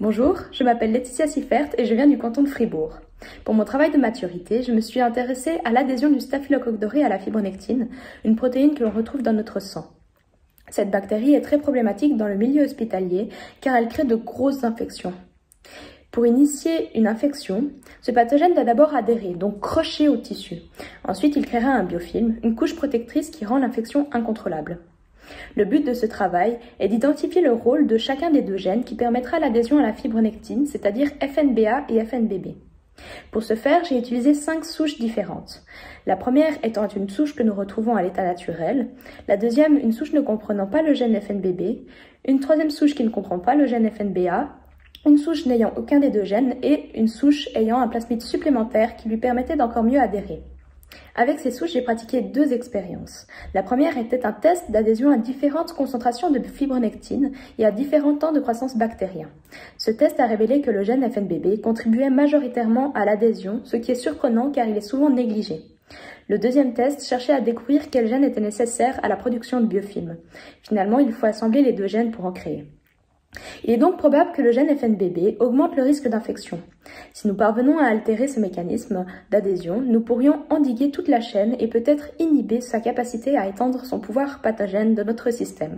Bonjour, je m'appelle Laetitia Siffert et je viens du canton de Fribourg. Pour mon travail de maturité, je me suis intéressée à l'adhésion du staphylocoque doré à la fibronectine, une protéine que l'on retrouve dans notre sang. Cette bactérie est très problématique dans le milieu hospitalier car elle crée de grosses infections. Pour initier une infection, ce pathogène doit d'abord adhérer, donc crocher au tissu. Ensuite, il créera un biofilm, une couche protectrice qui rend l'infection incontrôlable. Le but de ce travail est d'identifier le rôle de chacun des deux gènes qui permettra l'adhésion à la fibronectine, c'est-à-dire FNBA et FNBB. Pour ce faire, j'ai utilisé 5 souches différentes. La première étant une souche que nous retrouvons à l'état naturel, la deuxième une souche ne comprenant pas le gène FNBB, une troisième souche qui ne comprend pas le gène FNBA, une souche n'ayant aucun des deux gènes et une souche ayant un plasmide supplémentaire qui lui permettait d'encore mieux adhérer. Avec ces souches, j'ai pratiqué 2 expériences. La première était un test d'adhésion à différentes concentrations de fibronectine et à différents temps de croissance bactérien. Ce test a révélé que le gène FNBB contribuait majoritairement à l'adhésion, ce qui est surprenant car il est souvent négligé. Le deuxième test cherchait à découvrir quel gène était nécessaire à la production de biofilms. Finalement, il faut assembler les 2 gènes pour en créer. Il est donc probable que le gène FNBB augmente le risque d'infection. Si nous parvenons à altérer ce mécanisme d'adhésion, nous pourrions endiguer toute la chaîne et peut-être inhiber sa capacité à étendre son pouvoir pathogène de notre système.